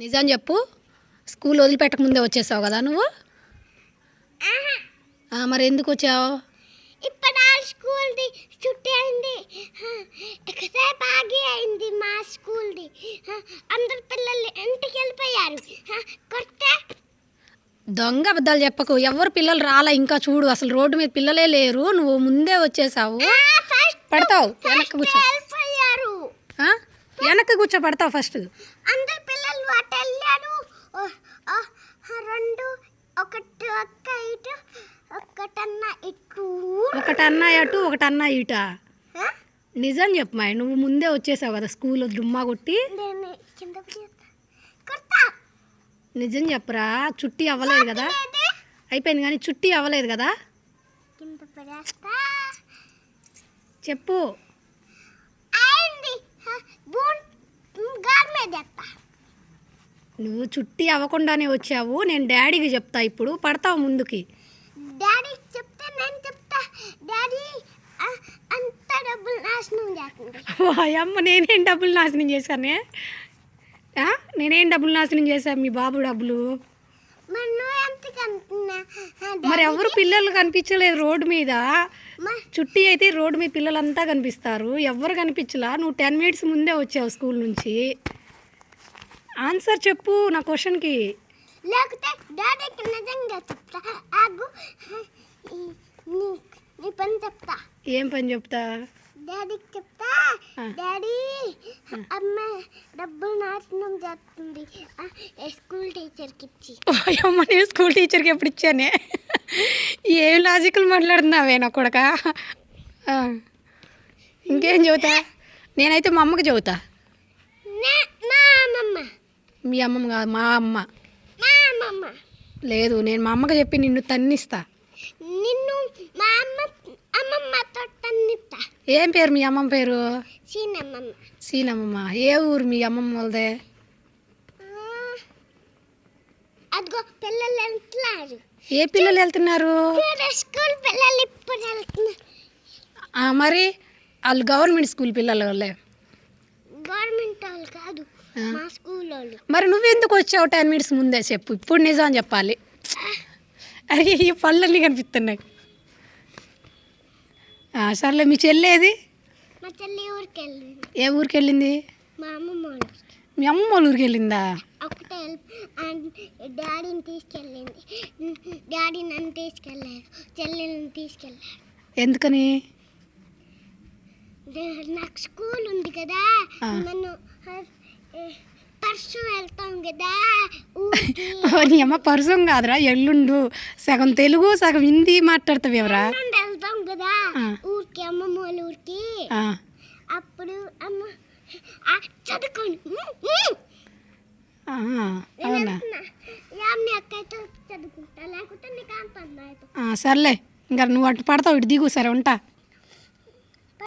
నిజం చెప్పు. స్కూల్ వదిలిపెట్టక ముందే వచ్చేసావు కదా నువ్వు? మరి ఎందుకు వచ్చావు? ఇప్పుడు స్కూల్ది చుట్టూ అయింది, ఎక్కువసేపు ఆగి అయింది. మా స్కూల్ది అందరు పిల్లలు ఇంటికి వెళ్ళిపోయారు. కొడితే దొంగ అబద్ధాలు చెప్పకు. ఎవరు పిల్లలు రాలా ఇంకా. చూడు అసలు రోడ్డు మీద పిల్లలే లేరు, నువ్వు ముందే వచ్చేసావు. పడతావు, వెనక్కి కూర్చో. వెళ్ళిపోయారు. వెనక్కి కూర్చో, పడతావు ఫస్ట్. అందరు పిల్లలు అటు వెళ్ళారు. రెండు ఒకటి ఒక్క ఇటు ఒకటన్నా ఇటు ఒకటన్నా అటు ఒకటన్నా ఇటా? నిజం చెప్పు మా, నువ్వు ముందే వచ్చేసావు కదా స్కూల్ దుమ్మా కొట్టి. నిజం చెప్పరా? చుట్టి అవ్వలేదు కదా? అయిపోయింది కానీ చుట్టి అవ్వలేదు కదా? చెప్పు. నువ్వు చుట్టి అవ్వకుండానే వచ్చావు. నేను డాడీకి చెప్తా, ఇప్పుడు పడతావు ముందుకి. డాడీ చెప్తే నేను చెప్తా. డాడీ అంత డబ్బులు నాశనం చేస్తుంది. అమ్మ, నేనేం డబ్బులు నాశనం చేశానే? నేనేం డబ్బులు నాశనం చేశాను? మీ బాబు డబ్బులు. మరి ఎవరు పిల్లలు కనిపించలేదు రోడ్డు మీద. చుట్టి అయితే రోడ్డు మీద పిల్లలంతా కనిపిస్తారు, ఎవరు కనిపించలా. నువ్వు 10 minutes ముందే వచ్చావు స్కూల్ నుంచి. ఆన్సర్ చెప్పు నా క్వశ్చన్కి. లేకపోతే డాడీకి నిజంగా చెప్తా. ఆగు, నీ పని చెప్తా. ఏం పని చెప్తా? డాడీకి చెప్తా. డాడీ, అమ్మ డబ్బులు నాశనం చేస్తుంది స్కూల్ టీచర్కి ఇచ్చి. అమ్మ, నేను స్కూల్ టీచర్కి ఎప్పుడు ఇచ్చానే? ఏం లాజికల్ మాట్లాడుతున్నావే నా కొడక. ఇంకేం చెబుతా? నేనైతే మా అమ్మకి చెబుతా. మీ అమ్మమ్మ కాదు, మా అమ్మ. లేదు, నేను మా అమ్మకి చెప్పి నిన్ను తన్నిస్తా. నిన్ను మా అమ్మమ్మతో తన్నిస్తా. ఏం పేరు మీ అమ్మమ్మ పేరు? సీనమ్మమ్మ. సీనమ్మమ్మ. ఏ ఊరు మీ అమ్మమ్మ వాళ్ళదే? అదిగో పిల్లలు వెళ్తున్నారు. ఏ పిల్లలు వెళ్తున్నారు? స్కూల్ పిల్లలు ఇప్పుడు వెళ్తున్నారు. మరి వాళ్ళు గవర్నమెంట్ స్కూల్ పిల్లలు వాళ్ళే. గవర్నమెంట్ వాళ్ళు కాదు, మా స్కూల్ వాళ్ళు. మరి నువ్వెందుకు వచ్చావు 10 minutes ముందే చెప్పు. ఇప్పుడు నిజం చెప్పాలి. అరే, ఈ పళ్ళన్నీ కనిపిస్తున్నాయి. సర్లే, మీ చెల్లేది? మా చెల్లి ఊరికి వెళ్ళింది. ఏ ఊరికి వెళ్ళింది? మా అమ్మమ్మ ఊరికి. మీ అమ్మమ్మ వాళ్ళ ఊరికి వెళ్ళిందా? ఒకటే డాడీని తీసుకెళ్ళింది. డాడీ నన్ను తీసుకెళ్ళారు, చెల్లెల్ని తీసుకెళ్ళారు. ఎందుకని? నాకు స్కూల్ ఉంది కదా, నన్ను పర్సు వెళ్తాం కదా. నీ అమ్మ పర్సం కాదురా, ఎల్లుండు. సగం తెలుగు సగం హిందీ మాట్లాడతావు ఎవరా? వెళ్తాం కదా ఊరికి, అమ్మమ్మ వాళ్ళ ఊరికి. అప్పుడు అమ్మ చదువుకోండి. అక్కతో చదువుకుంటా, లేకపోతే నీకు సర్లే, ఇంకా నువ్వు అటు పడతావు, ఇటు దిగు. సరే, ఉంటా.